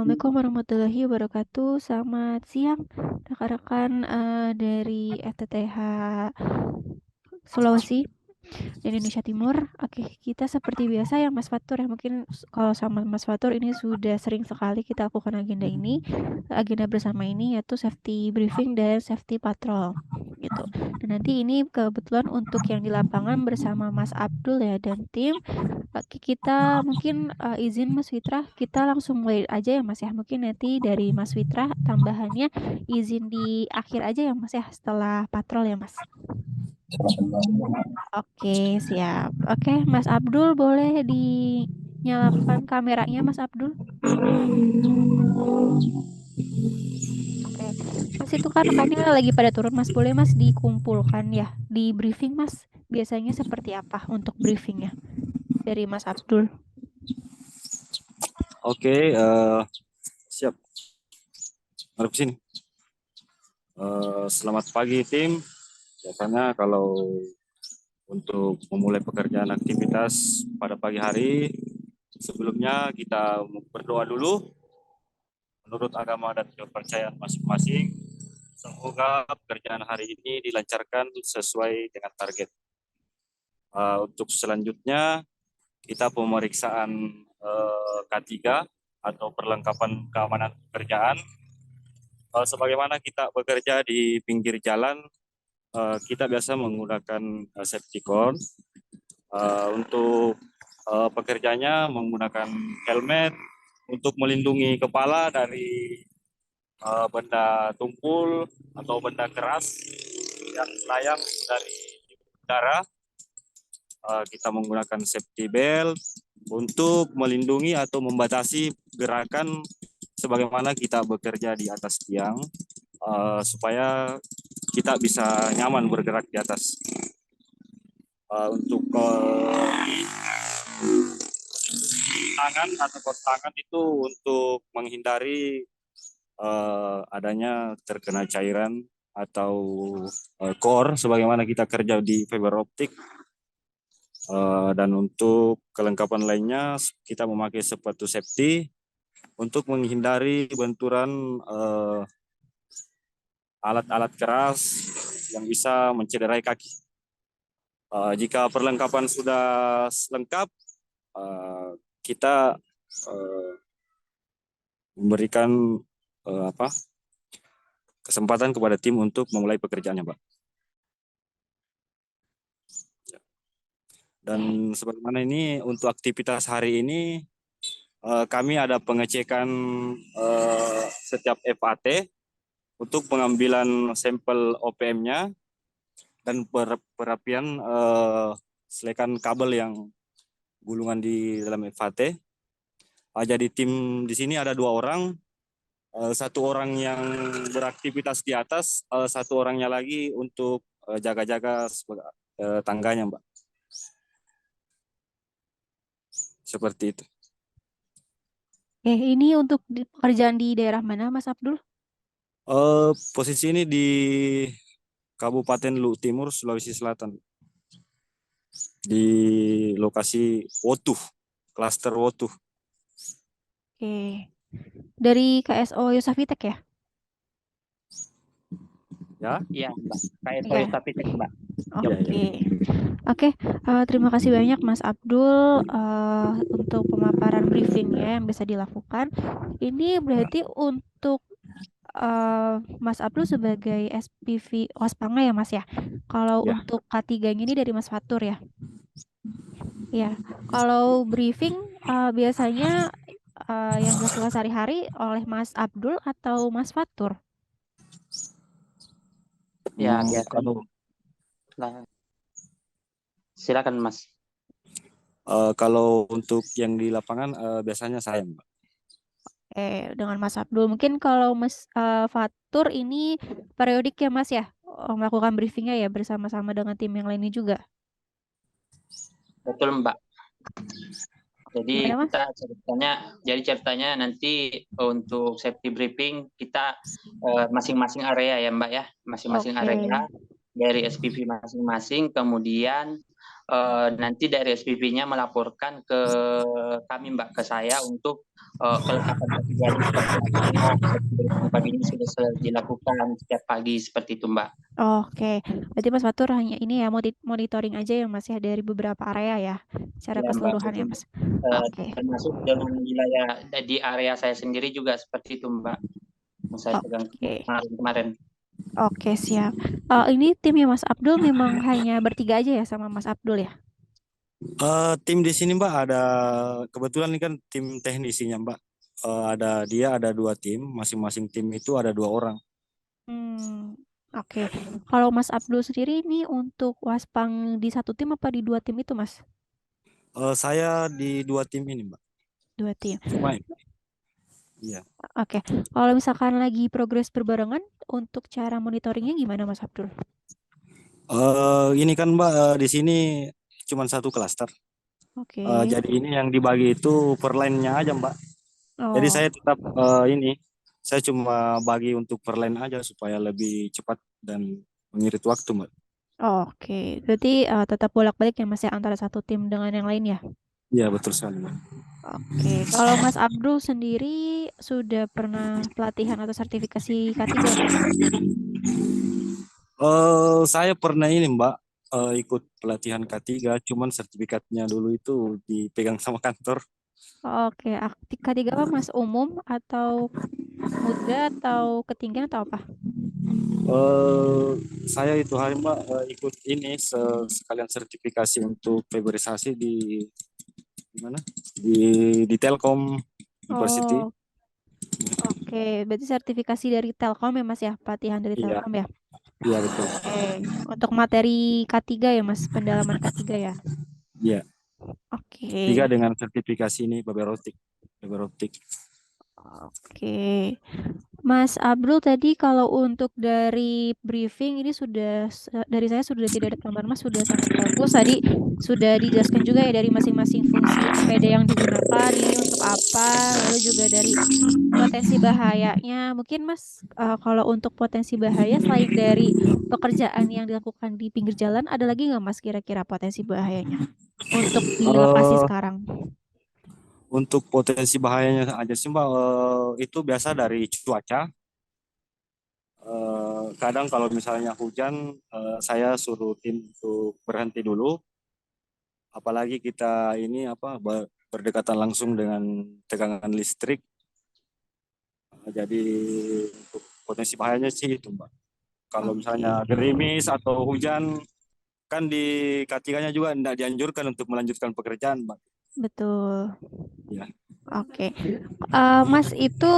Assalamualaikum warahmatullahi wabarakatuh. Selamat siang rekan-rekan dari FTTH Sulawesi dan Indonesia Timur. Oke, kita seperti biasa ya Mas Fatur ya. Mungkin kalau sama Mas Fatur ini sudah sering sekali kita lakukan agenda ini. Agenda bersama ini yaitu safety briefing dan safety patrol gitu. Dan nanti ini kebetulan untuk yang di lapangan bersama Mas Abdul ya dan tim. Oke, kita mungkin izin Mas Fitra, kita langsung mulai aja ya Mas ya. Mungkin nanti dari Mas Fitra tambahannya izin di akhir aja ya Mas ya setelah patrol ya Mas. Oke, siap. Oke, Mas Abdul boleh dinyalakan kameranya Mas Abdul? Oke. Mas itu kan rekannya lagi pada turun Mas. Boleh Mas dikumpulkan ya di briefing Mas. Biasanya seperti apa untuk briefingnya dari Mas Abdul? Oke, siap. Mari ke sini. Selamat pagi tim. Biasanya kalau untuk memulai pekerjaan aktivitas pada pagi hari, sebelumnya kita berdoa dulu menurut agama dan kepercayaan masing-masing. Semoga pekerjaan hari ini dilancarkan sesuai dengan target. Untuk selanjutnya, kita pemeriksaan K3 atau perlengkapan keamanan pekerjaan. Sebagaimana kita bekerja di pinggir jalan, kita biasa menggunakan safety cord. Untuk pekerjanya menggunakan helmet untuk melindungi kepala dari benda tumpul atau benda keras yang melayang dari udara. Kita menggunakan safety belt untuk melindungi atau membatasi gerakan sebagaimana kita bekerja di atas tiang, supaya kita bisa nyaman bergerak di atas. Untuk tangan atau tangan itu untuk menghindari adanya terkena cairan atau core sebagaimana kita kerja di fiber optik. Dan untuk kelengkapan lainnya kita memakai sepatu safety untuk menghindari benturan alat-alat keras yang bisa mencederai kaki. Jika perlengkapan sudah lengkap, kita memberikan kesempatan kepada tim untuk memulai pekerjaannya, Pak. Dan sebagaimana ini untuk aktivitas hari ini, kami ada pengecekan setiap FAT untuk pengambilan sampel OPM-nya dan perapian selekan kabel yang gulungan di dalam FAT. Jadi tim di sini ada 2 orang, 1 orang yang beraktivitas di atas, 1 orangnya lagi untuk jaga-jaga tangganya, Mbak. Seperti itu. Ini untuk pekerjaan di daerah mana Mas Abdul? Posisi ini di Kabupaten Luwu Timur, Sulawesi Selatan. Di lokasi Wotuh, klaster Wotuh. Oke. Dari KSO Yosafitek ya? Ya? Iya, Mbak. KSO Iya. Yosafitek, Mbak. Oke. Oke, terima kasih banyak Mas Abdul untuk pemaparan briefingnya yang bisa dilakukan. Ini berarti untuk Mas Abdul sebagai SPV Ospanga ya Mas ya. Kalau Ya. untuk K3 ini dari Mas Fatur ya. Ya, kalau briefing biasanya yang dilakukan sehari-hari oleh Mas Abdul atau Mas Fatur? Ya, biasa. Kalau silakan Mas. kalau untuk yang di lapangan biasanya saya, Mbak. Dengan Mas Abdul. Mungkin kalau Mas Fatur ini periodik ya Mas ya, melakukan briefingnya ya bersama-sama dengan tim yang lainnya juga. Betul, Mbak. Jadi Gimana, Mas? ceritanya nanti untuk safety briefing kita masing-masing area ya, Mbak ya, masing-masing Oke. area dari SPV masing-masing, kemudian nanti dari SPP-nya melaporkan ke kami Mbak, ke saya untuk kelengkapan kategori seperti apa, paginya sudah dilakukan setiap pagi seperti itu Mbak. Oke, berarti Mas Fatur hanya ini ya monitoring aja ya Mas ya dari beberapa area ya, secara Ya Mbak, keseluruhan ya betul. Mas. Oke, Termasuk dengan wilayah di area saya sendiri juga seperti itu Mbak, yang saya pegang oke, kemarin. oke siap. Ini timnya Mas Abdul memang hanya bertiga aja ya sama Mas Abdul ya? Tim di sini Mbak ada kebetulan ini kan tim teknisinya Mbak. Ada dia ada 2 tim, masing-masing tim itu ada 2 orang. Oke. Kalau Mas Abdul sendiri ini untuk Waspang di satu tim apa di 2 tim itu Mas? Saya di 2 tim ini Mbak. 2 tim. Cuma iya. Oke. Kalau misalkan lagi progres berbarengan untuk cara monitoringnya gimana Mas Abdul? Ini kan Mbak di sini cuma satu klaster. Oke. Jadi ini yang dibagi itu per line-nya aja Mbak. Jadi Oh, saya tetap saya cuma bagi untuk per line aja supaya lebih cepat dan mengirit waktu Mbak. oke. Berarti tetap bolak-balik ya Mas ya antara satu tim dengan yang lain ya? Iya betul sekali Mbak. Oke. Kalau Mas Abdul sendiri sudah pernah pelatihan atau sertifikasi K3 Mas? Saya pernah ini Mbak ikut pelatihan K3, cuman sertifikatnya dulu itu dipegang sama kantor. Oke. K3 apa Mas? Umum atau muda atau ketinggian atau apa? eh saya itu hari Mbak ikut ini sekalian sertifikasi untuk fiberisasi di mana? Di Telkom University. Oh, oke. Berarti sertifikasi dari Telkom ya Mas ya? Pelatihan dari Iya, Telkom ya? iya betul. Oke. Untuk materi K3 ya Mas? Pendalaman K3 ya? Iya, Oke. 3 dengan sertifikasi ini fiber optik. Fiber optik. Oke. Mas Abdul tadi kalau untuk dari briefing ini sudah dari saya sudah tidak ada tambahan Mas sudah sangat bagus tadi sudah dijelaskan juga ya dari masing-masing fungsi APD yang digunakan ini untuk apa lalu juga dari potensi bahayanya mungkin Mas kalau untuk potensi bahaya selain dari pekerjaan yang dilakukan di pinggir jalan ada lagi nggak Mas kira-kira potensi bahayanya untuk di lokasi eh sekarang? untuk potensi bahayanya aja sih Mbak, itu biasa dari cuaca. Kadang kalau misalnya hujan, saya suruh tim untuk berhenti dulu. Apalagi kita ini berdekatan langsung dengan tegangan listrik. Jadi untuk potensi bahayanya sih itu Mbak. Kalau Oke, misalnya gerimis atau hujan, kan di K3-nya juga tidak dianjurkan untuk melanjutkan pekerjaan Mbak. betul. Ya, Oke. Mas itu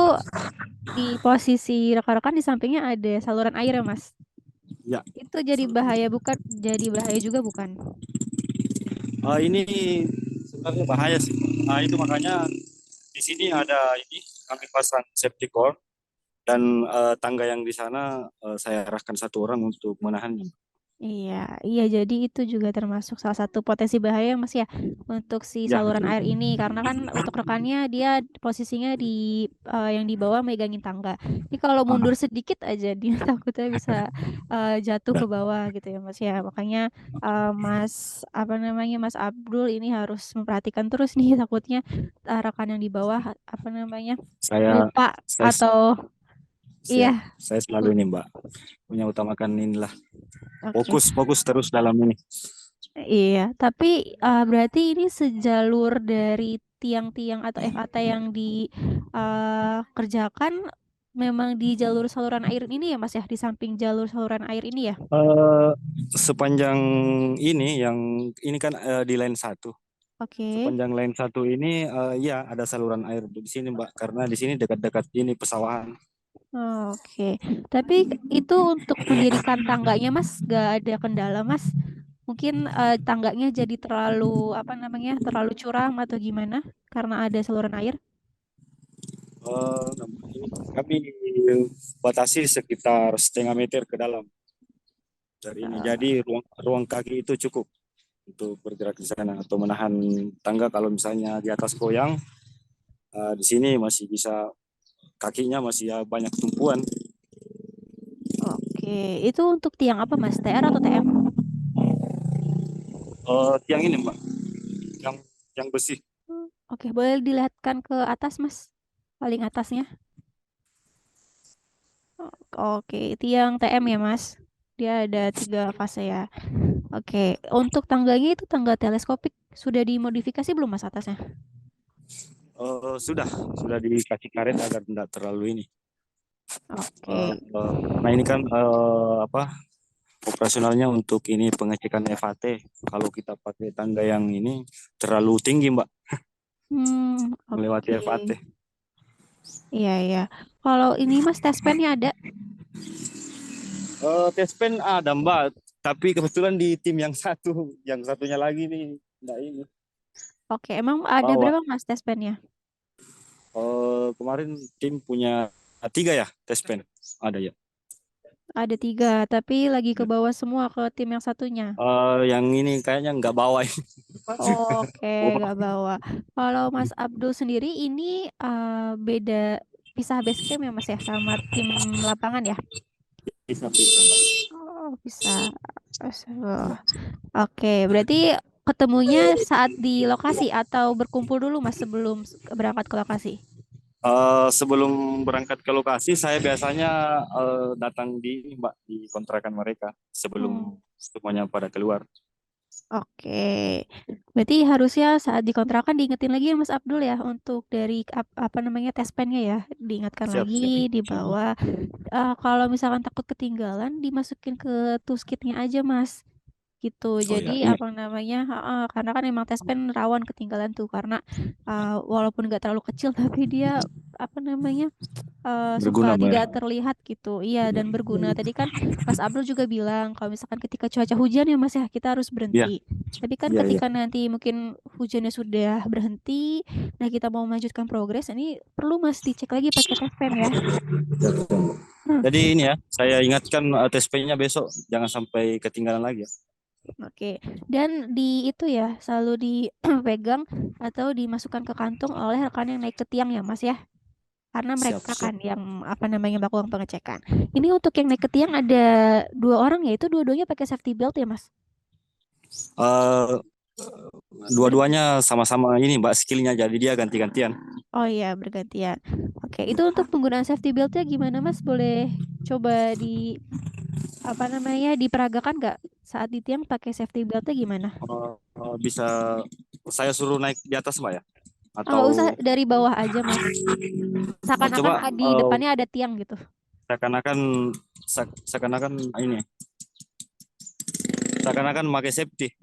di posisi rekan-rekan di sampingnya ada saluran air ya, Mas? ya. Itu jadi bahaya bukan? Jadi bahaya juga bukan? Ini sebenarnya bahaya sih. Nah, itu makanya di sini ada ini kami pasang safety cord dan tangga yang di sana saya arahkan 1 orang untuk menahannya. Iya, iya. Jadi itu juga termasuk salah satu potensi bahaya, Mas ya, untuk si Ya, saluran betul. air ini. Karena kan untuk rekannya dia posisinya di yang di bawah megangin tangga. Ini kalau mundur Ah, sedikit aja dia takutnya bisa jatuh ke bawah gitu ya, Mas ya. Makanya Mas apa namanya Mas Abdul ini harus memperhatikan terus nih takutnya rekan yang di bawah apa namanya saya lupa saya atau iya, siap. Saya selalu ini Mbak punya utamakan inilah oke. fokus fokus terus dalam ini. Iya, tapi berarti ini sejalur dari tiang-tiang atau FAT yang dikerjakan memang di jalur saluran air ini ya Mas ya, di samping jalur saluran air ini ya? Eh, Sepanjang ini kan di line 1. Oke, Sepanjang line 1 ini ya ada saluran air di sini Mbak karena di sini dekat-dekat ini pesawahan. oke. Tapi itu untuk mendirikan tangganya Mas, gak ada kendala Mas? Mungkin tangganya jadi terlalu apa namanya, terlalu curam atau gimana? Karena ada saluran air? Eh, Kami batasi sekitar 1,5 meter ke dalam dari ini. Eh, Jadi ruang ruang kaki itu cukup untuk bergerak di sana atau menahan tangga kalau misalnya di atas goyang. Di sini masih bisa kakinya masih ya banyak tumpuan. Oke, itu untuk tiang apa Mas? TR atau TM? Tiang ini Mbak, yang yang besi. Oke, boleh dilihatkan ke atas, Mas. Paling atasnya. Oke, tiang TM ya, Mas. Dia ada 3 fase ya. Oke, untuk tangganya itu tangga teleskopik. Sudah dimodifikasi belum, Mas, atasnya? Sudah dikasih karet agar tidak terlalu ini. Oke. Karena ini kan operasionalnya untuk ini pengecekan FAT. Kalau kita pakai tangga yang ini terlalu tinggi Mbak, melewati Oke. FAT. Iya, iya. Kalau ini Mas tes pen-nya ada? Tespen ada Mbak, tapi kebetulan di tim yang satunya lagi nih enggak ini Oke, emang ada bawa. berapa Mas tes pen-nya? Kemarin tim punya 3 ya tespen, ada ya. Ada 3, tapi lagi ke bawah semua ke tim yang satunya. Yang ini kayaknya nggak bawa ini. Oke, nggak bawa. Kalau Mas Abdul sendiri ini beda pisah base camp ya Mas ya sama tim lapangan ya? Bisa, Mbak. Oh, bisa. Astagfirullah. Oke, berarti ketemunya saat di lokasi atau berkumpul dulu Mas sebelum berangkat ke lokasi? Sebelum berangkat ke lokasi, saya biasanya datang di ini, Mbak, di kontrakan mereka Hmm. sebelum semuanya pada keluar. Oke, berarti harusnya saat dikontrakan diingetin lagi ya Mas Abdul ya untuk dari apa namanya tes pennya ya, diingatkan Siap, lagi, siap. dibawa. Kalau misalkan takut ketinggalan, dimasukin ke tuskitnya aja Mas. Gitu. Oh Jadi ya, ini. apa namanya? Karena kan emang tes pen rawan ketinggalan tuh karena walaupun nggak terlalu kecil tapi dia apa namanya? Suka Berguna, Mbak. tidak terlihat gitu. Iya dan berguna. Tadi kan Mas Abdul juga bilang kalau misalkan ketika cuaca hujan ya Mas ya kita harus Iya, berhenti. Tapi kan iya, iya. ketika nanti mungkin hujannya sudah berhenti, nah kita mau melanjutkan progres, ini perlu Mas dicek lagi pakai tes pen ya. Hmm. Jadi ini ya, saya ingatkan tes P-nya besok jangan sampai ketinggalan lagi ya. Oke, dan di itu ya selalu dipegang atau dimasukkan ke kantung oleh rekan yang naik ke tiang ya Mas ya, karena Siap, mereka siap. kan yang apa namanya melakukan pengecekan. Ini untuk yang naik ke tiang ada 2 orang ya, itu dua-duanya pakai safety belt ya Mas? Eh, Dua-duanya sama-sama ini Mbak skillnya, jadi dia ganti-gantian. Oh iya bergantian. Oke, itu untuk penggunaan safety beltnya gimana Mas? Boleh coba di apa namanya diperagakan nggak saat di tiang pakai safety beltnya gimana? Bisa saya suruh naik di atas Mbak ya? Oh, nggak usah Atau dari bawah aja Mas. Seakan-akan coba di depannya ada tiang gitu. seakan-akan seakan-akan ini seakan-akan pakai safety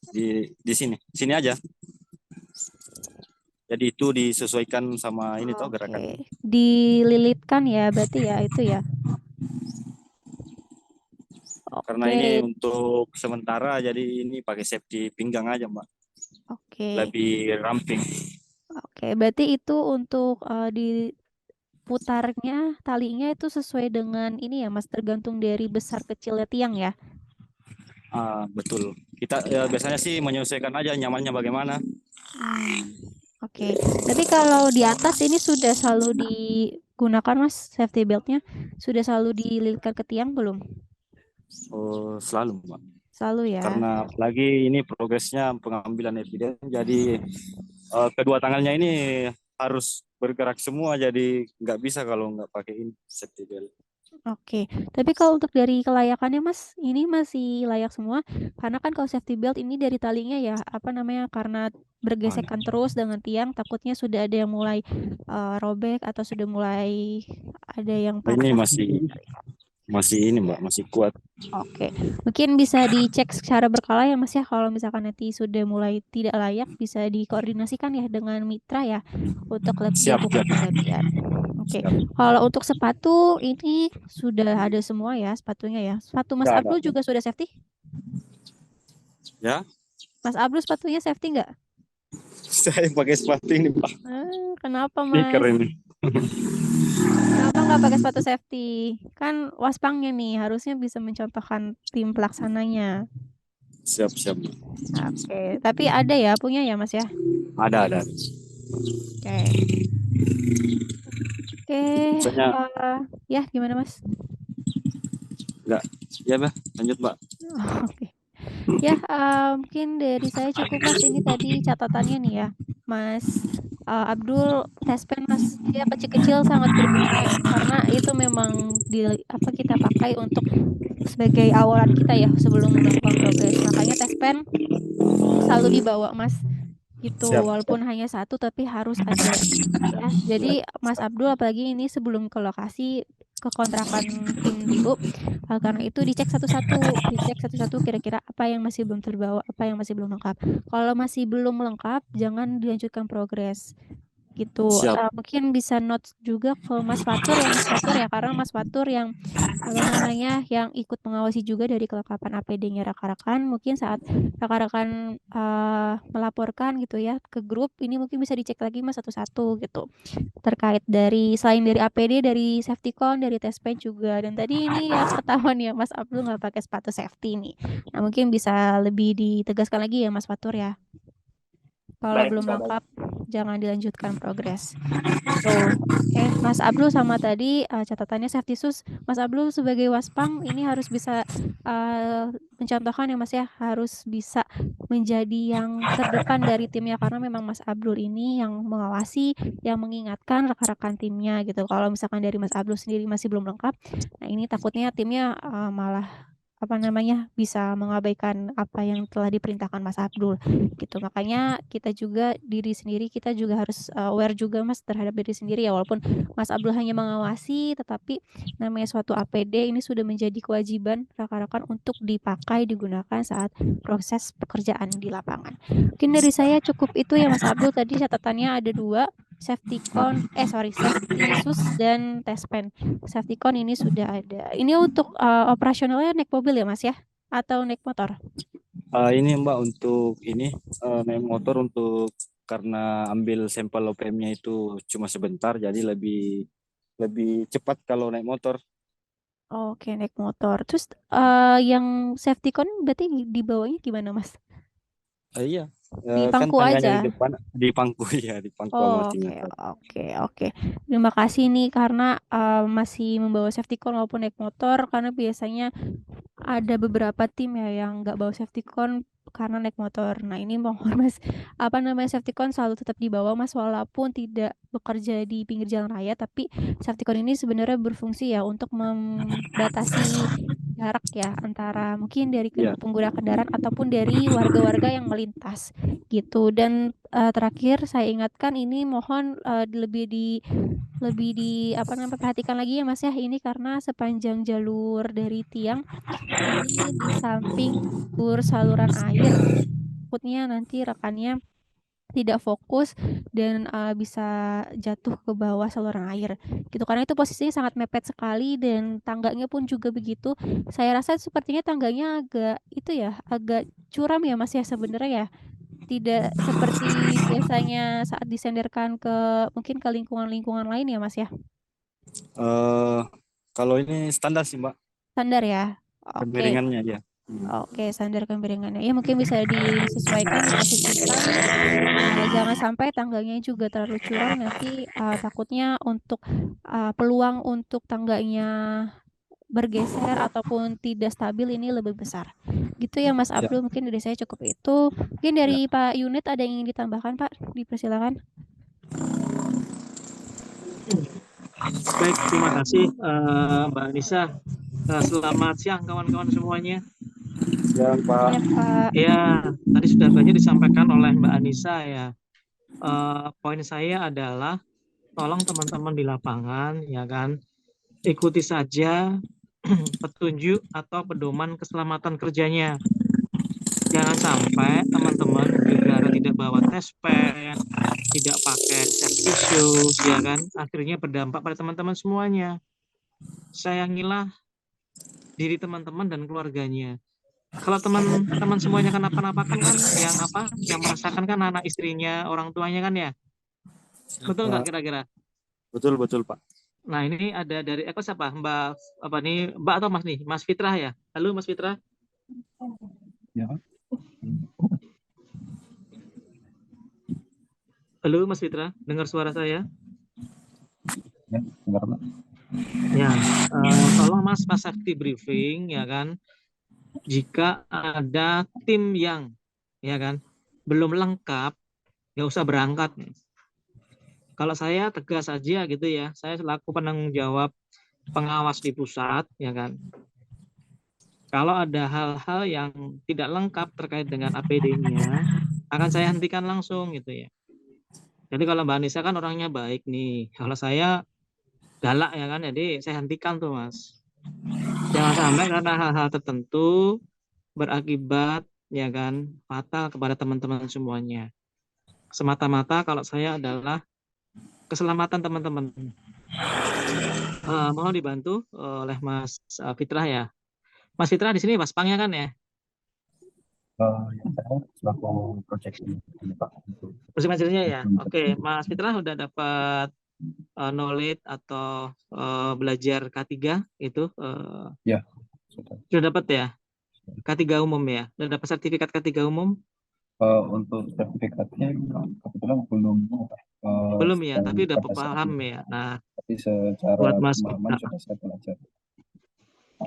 di sini aja, jadi itu disesuaikan sama ini toh Oke, gerakannya, dililitkan ya, berarti ya itu ya. karena Oke, ini untuk sementara jadi ini pakai safety pinggang aja Mbak, oke, lebih ramping. oke. Berarti itu untuk diputarnya talinya itu sesuai dengan ini ya, Mas, tergantung dari besar kecilnya tiang ya. Betul, kita ya, biasanya sih menyesuaikan aja nyamannya bagaimana. Hmm, oke. Tapi kalau di atas ini sudah selalu digunakan, Mas, safety beltnya sudah selalu dililitkan ke tiang belum? Selalu Mbak, Selalu ya. karena lagi ini progresnya pengambilan evidence, jadi kedua tangannya ini harus bergerak semua, jadi nggak bisa kalau nggak pakai ini safety belt. Oke, tapi kalau untuk dari kelayakannya Mas, ini masih layak semua karena kan kalau safety belt ini dari talinya ya, apa namanya, karena Ah, bergesekan terus dengan tiang, takutnya sudah ada yang mulai robek atau sudah mulai ada yang ini patah. masih masih ini Mbak, masih kuat. Oke, mungkin bisa dicek secara berkala ya Mas ya, kalau misalkan nanti sudah mulai tidak layak, bisa dikoordinasikan ya dengan mitra ya untuk Siap, dilakukan siap, penggantian. Oke, siap. kalau untuk sepatu ini sudah ada semua ya sepatunya ya. Sepatu Mas Nggak ada. Abdul juga sudah safety? Ya, Mas Abdul sepatunya safety nggak? saya pakai sepatu ini Pak. Kenapa Sneaker Mas? ini. Kenapa nggak pakai sepatu safety? Kan waspangnya nih harusnya bisa mencontohkan tim pelaksananya. Siap, siap. Oke, tapi ada ya punya ya Mas ya? Ada. Oke. Oke, Maksudnya ya gimana Mas? nggak. Ya, Mbak. Lanjut, Mbak. Oke. Ya, mungkin dari saya cukup Mas. Ini tadi catatannya nih ya, Mas Abdul, tespen Mas. Dia kecil-kecil sangat berguna karena itu memang kita pakai untuk sebagai awalan kita ya sebelum melakukan progres. Makanya tespen selalu dibawa Mas gitu, Siap. walaupun hanya satu tapi harus ada ya. Jadi Mas Abdul apalagi ini sebelum ke lokasi ke kontrakan tim DO, karena itu dicek satu-satu kira-kira apa yang masih belum terbawa, apa yang masih belum lengkap. Kalau masih belum lengkap, jangan dilanjutkan progres gitu. Siap. Mungkin bisa notes juga ke Mas Fatur ya, karena Mas Fatur yang yang ikut mengawasi juga dari kelengkapan APD-nya rekan-rekan. Mungkin saat rekan-rekan melaporkan gitu ya ke grup, ini mungkin bisa dicek lagi Mas satu-satu gitu. Terkait selain dari APD, dari safety con, dari test pen juga. Dan tadi ini ya ketahuan ya Mas Abdul nggak pakai sepatu safety nih. Nah mungkin bisa lebih ditegaskan lagi ya Mas Fatur ya. Kalau Baik, belum Mbak. lengkap, jangan dilanjutkan progres. Oke, Mas Abdul sama tadi catatannya safety sus. Mas Abdul sebagai waspam ini harus bisa mencontohkan ya Mas ya, harus bisa menjadi yang terdepan dari timnya karena memang Mas Abdul ini yang mengawasi, yang mengingatkan rekan-rekan timnya gitu. Kalau misalkan dari Mas Abdul sendiri masih belum lengkap, nah ini takutnya timnya malah bisa mengabaikan apa yang telah diperintahkan Mas Abdul gitu. Makanya diri sendiri kita juga harus aware juga Mas terhadap diri sendiri ya, walaupun Mas Abdul hanya mengawasi, tetapi namanya suatu APD ini sudah menjadi kewajiban rekan-rekan untuk digunakan saat proses pekerjaan di lapangan. Mungkin dari saya cukup itu ya Mas Abdul. Tadi catatannya ada 2, safety sus dan test pen. Safety con ini sudah ada. Ini untuk operasionalnya naik mobil ya Mas ya? Atau naik motor? Ini Mbak untuk naik motor untuk karena ambil sampel OPM-nya itu cuma sebentar, jadi lebih lebih cepat kalau naik motor. Oke, naik motor. Terus yang safety con berarti di bawahnya gimana Mas? Iya, Di kan pangku tangganya di aja. depan, di pangku ya, di pangku Oh, amortinya. oke. Terima kasih nih karena masih membawa safety con walaupun naik motor, karena biasanya ada beberapa tim ya yang nggak bawa safety con karena naik motor. Nah ini mohon Mas, safety con selalu tetap dibawa Mas walaupun tidak bekerja di pinggir jalan raya, tapi safety con ini sebenarnya berfungsi ya untuk membatasi jarak ya antara mungkin dari Iya, pengguna kendaraan ataupun dari warga-warga yang melintas gitu. Dan terakhir saya ingatkan ini mohon lebih di perhatikan lagi ya Mas ya, ini karena sepanjang jalur dari tiang ini di samping saluran air, takutnya nanti rekannya tidak fokus dan bisa jatuh ke bawah saluran air gitu, karena itu posisinya sangat mepet sekali dan tangganya pun juga begitu. Saya rasa sepertinya tangganya agak curam ya Mas ya sebenarnya ya, tidak seperti biasanya saat disenderkan mungkin ke lingkungan-lingkungan lain ya Mas ya. eh kalau ini standar sih Mbak, Standar ya. Oke. kemiringannya ya. Oke, standar kemiringannya. Ya mungkin bisa disesuaikan, diposisikan. Jangan sampai tangganya juga terlalu curam nanti takutnya untuk peluang untuk tangganya bergeser ataupun tidak stabil ini lebih besar. Gitu ya Mas Ya, Abdul, mungkin dari saya cukup itu. Mungkin ya. dari Pak Unit ada yang ingin ditambahkan Pak? Dipersilakan. Baik, terima kasih Mbak Anissa. Selamat siang kawan-kawan semuanya. Siang Pak. Ya Pak. Ya, tadi sudah banyak disampaikan oleh Mbak Anissa ya. Poin saya adalah tolong teman-teman di lapangan ya kan, ikuti saja petunjuk atau pedoman keselamatan kerjanya. Jangan sampai teman-teman gara-gara tidak bawa test pen, tidak pakai safety shoes ya kan, akhirnya berdampak pada teman-teman semuanya. Sayangilah diri teman-teman dan keluarganya. Kalau teman-teman semuanya kenapa-napa kan yang merasakan kan anak istrinya, orang tuanya kan ya. Betul nggak kira-kira? Betul betul Pak. Nah, ini ada dari siapa? Mbak atau Mas nih? Mas Fitrah ya. Halo Mas Fitrah. Ya. Halo Mas Fitrah, dengar suara saya? Ya, dengar Pak. Ya, tolong Mas safety briefing ya kan. jika ada tim yang ya kan belum lengkap, nggak usah berangkat. Kalau saya tegas saja gitu ya, saya selaku penanggung jawab pengawas di pusat ya kan. Kalau ada hal-hal yang tidak lengkap terkait dengan APD-nya, akan saya hentikan langsung gitu ya. Jadi kalau Mbak Anissa kan orangnya baik nih, kalau saya galak ya kan, jadi saya hentikan tuh Mas. Jangan sampai karena hal-hal tertentu berakibat ya kan fatal kepada teman-teman semuanya. Semata-mata kalau saya adalah keselamatan teman-teman. Mohon dibantu oleh Mas Fitrah ya. Mas Fitrah di sini Mas Pangnya kan ya? Yang saya selaku project ini Pak. Project manajernya ya. Oke, Mas Fitrah udah dapat knowledge atau belajar K3 itu Ya, sudah dapat ya? K3 umum ya? Sudah dapat sertifikat K3 umum? untuk sertifikatnya kebetulan belum Belum ya, tapi udah pada saat paham ini. ya. Nah, Tapi secara buat Mas pemahaman Fitra. sudah saya belajar.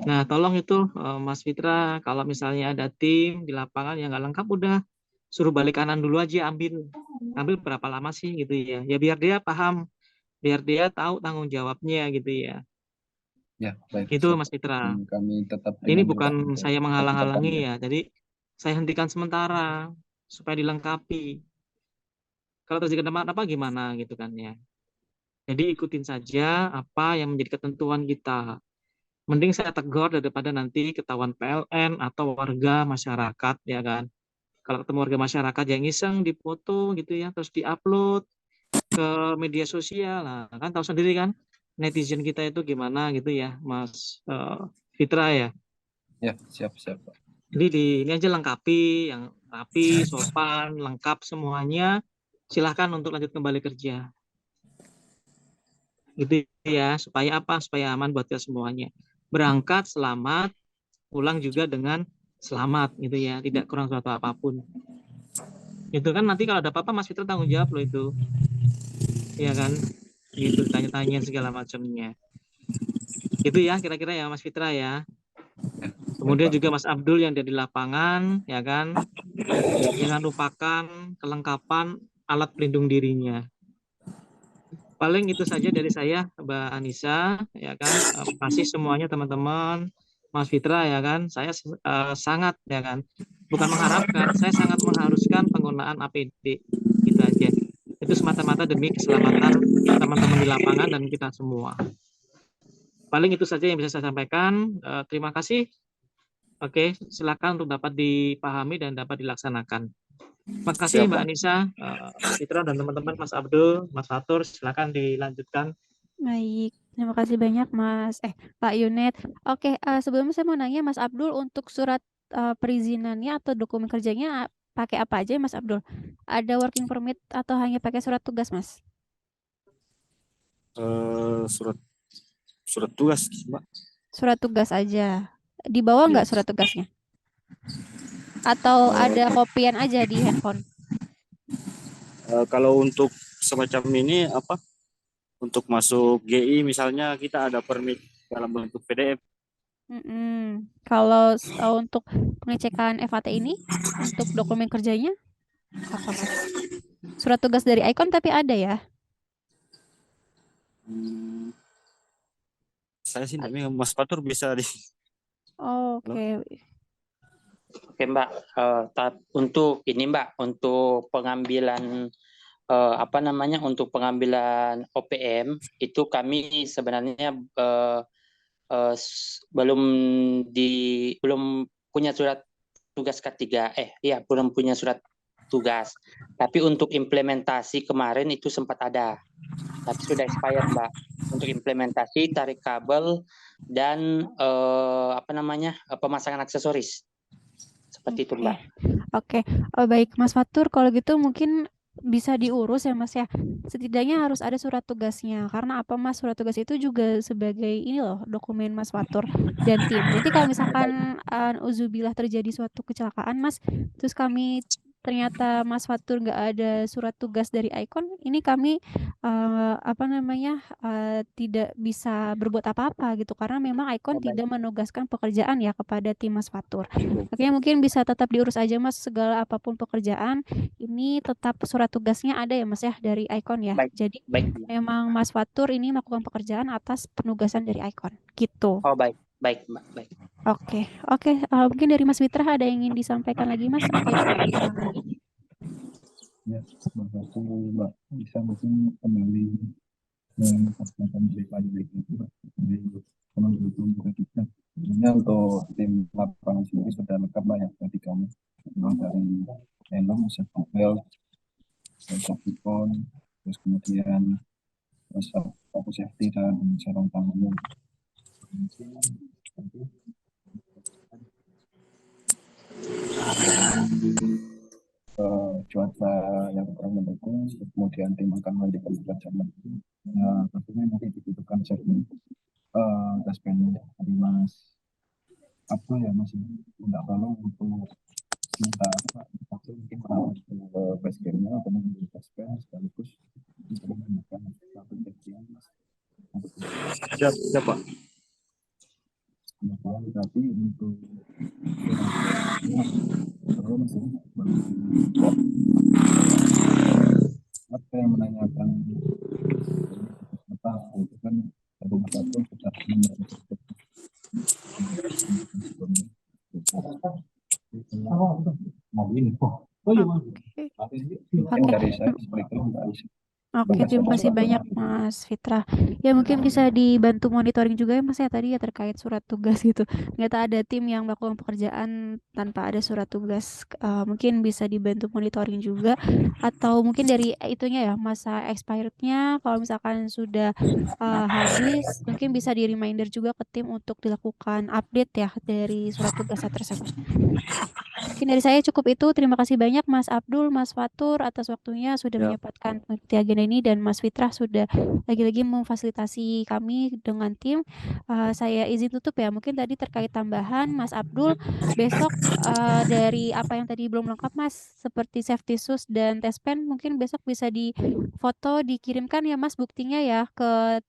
Nah, tolong itu Mas Fitra, kalau misalnya ada tim di lapangan yang nggak lengkap, udah suruh balik kanan dulu aja, ambil berapa lama sih gitu ya. Ya biar dia paham, biar dia tahu tanggung jawabnya gitu ya. Ya, baik. Itu Siap. Mas Fitra. Kami tetap Ini dengan bukan Pak untuk saya menghalang-halangi percepatan, ya. Jadi saya hentikan sementara supaya dilengkapi. Kalau terjadi apa gimana gitu kan ya. Jadi ikutin saja apa yang menjadi ketentuan kita. Mending saya tegur daripada nanti ketahuan PLN atau warga masyarakat ya kan. Kalau ketemu warga masyarakat yang iseng dipoto gitu ya, terus diupload ke media sosial, nah kan tahu sendiri kan netizen kita itu gimana gitu ya, Mas Fitra ya. Ya, siap Pak. Jadi ini aja lengkapi, yang rapi, sopan, lengkap semuanya. Silahkan untuk lanjut kembali kerja. Gitu ya, supaya apa? Supaya aman buat kita semuanya. Berangkat selamat, pulang juga dengan selamat gitu ya, tidak kurang suatu apapun. Itu kan nanti kalau ada apa-apa Mas Fitra tanggung jawab loh itu. Iya kan? Gitu, tanya-tanya segala macamnya. Gitu ya kira-kira ya Mas Fitra ya. Kemudian juga Mas Abdul yang ada di lapangan ya kan. Jangan lupakan kelengkapan alat pelindung dirinya. Paling itu saja dari saya, Mbak Anissa, ya kan. Makasih semuanya teman-teman, Mas Fitra ya kan. Saya sangat ya kan, bukan mengharapkan, saya sangat mengharuskan penggunaan APD, gitu aja. Itu semata-mata demi keselamatan teman-teman di lapangan dan kita semua. Paling itu saja yang bisa saya sampaikan. Terima kasih. Oke, silakan untuk dapat dipahami dan dapat dilaksanakan. Terima kasih Mbak Anissa, Fitra dan teman-teman, Mas Abdul, Mas Fatur, silakan dilanjutkan. Baik, terima kasih banyak Pak Yunet. Oke, sebelumnya saya mau nanya Mas Abdul, untuk surat perizinannya atau dokumen kerjanya pakai apa aja ya Mas Abdul? Ada working permit atau hanya pakai surat tugas Mas? Surat tugas, Mbak. Surat tugas aja. Dibawa nggak surat tugasnya? Atau ada kopian aja di handphone? Kalau untuk semacam ini apa? Untuk masuk GI misalnya kita ada permit dalam bentuk PDF. Kalau untuk pengecekan FAT ini, untuk dokumen kerjanya apa Mas? Surat tugas dari Icon tapi ada ya? Saya sih Mas Fatur bisa di. Oke. Oke Mbak, untuk ini Mbak, untuk pengambilan untuk pengambilan OPM itu kami sebenarnya belum punya surat tugas K3, belum punya surat tugas. Tapi untuk implementasi kemarin itu sempat ada, tapi sudah expired Mbak. Untuk implementasi tarik kabel dan pemasangan aksesoris. Seperti itu Mbak. Oke. Baik Mas Fatur, kalau gitu mungkin bisa diurus ya Mas ya. Setidaknya harus ada surat tugasnya. Karena apa Mas, surat tugas itu juga sebagai ini loh, dokumen Mas Fatur dan tim. Nanti kalau misalkan uzubillah terjadi suatu kecelakaan Mas, terus kami ternyata Mas Fatur nggak ada surat tugas dari Icon, ini kami tidak bisa berbuat apa-apa gitu karena memang Icon Oh, baik. tidak menugaskan pekerjaan ya kepada tim Mas Fatur. Makanya mungkin bisa tetap diurus aja Mas, segala apapun pekerjaan ini tetap surat tugasnya ada ya Mas ya dari Icon ya. Baik, Jadi baik. memang Mas Fatur ini melakukan pekerjaan atas penugasan dari Icon gitu. Oh, baik, baik, Mbak, baik. Oke, mungkin dari Mas Mitra ada yang ingin disampaikan lagi Mas atau cukup kurang lagi? Ya, terima kasih Mbak. Bisa mungkin kembali kesempatan dari itu di penunjukan kita. Sebenarnya untuk tim lapangan sendiri sudah lengkap Mbak ya tadi kami. Memang dari helm, safety belt, safety cone, terus kemudian aku safety dan sarung tangannya. Cuaca yang kurang mendukung, kemudian tim akan melanjutkan pekerjaan. Nah, tentunya nanti dibutuhkan segmen tes pen dari Mas Abdul ya Mas. Tidak perlu untuk minta satu mungkin ke base camp-nya atau mungkin tes pen sekaligus untuk menggunakan satu bagian Mas. Siap, Pak. Kemudian tadi untuk apa yang menanyakan apa itu kan rumah satu sudah dari saya seperti itu Mbak Aisyah. Oke, terima kasih banyak Mas Fitra. Ya mungkin bisa dibantu monitoring juga ya Mas ya tadi ya terkait surat tugas gitu. Ternyata ada tim yang melakukan pekerjaan tanpa ada surat tugas. Mungkin bisa dibantu monitoring juga atau mungkin dari itunya ya masa expirednya kalau misalkan sudah habis mungkin bisa di reminder juga ke tim untuk dilakukan update ya dari surat tugasnya tersebut. Mungkin dari saya cukup itu. Terima kasih banyak Mas Abdul, Mas Fatur atas waktunya sudah Ya. menyempatkan mengikuti agenda ini dan Mas Fitrah sudah lagi-lagi memfasilitasi kami dengan tim. Saya izin tutup ya. Mungkin tadi terkait tambahan Mas Abdul, besok dari apa yang tadi belum lengkap Mas, seperti safety shoes dan test pen mungkin besok bisa difoto, dikirimkan ya Mas buktinya ya ke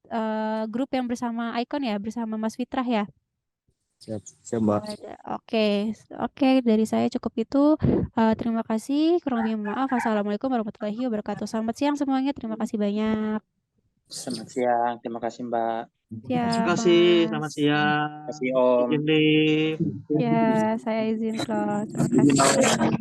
grup yang bersama Icon ya, bersama Mas Fitrah ya. Siap, Mbak. Oke, dari saya cukup itu. Terima kasih. Kurang lebih maaf. Wassalamualaikum warahmatullahi wabarakatuh. Selamat siang semuanya. Terima kasih banyak. Selamat siang, terima kasih Mbak. Ya, Terima kasih, Mas. selamat siang. Terima kasih Om. Izin live. Ya, saya izin close. Terima kasih.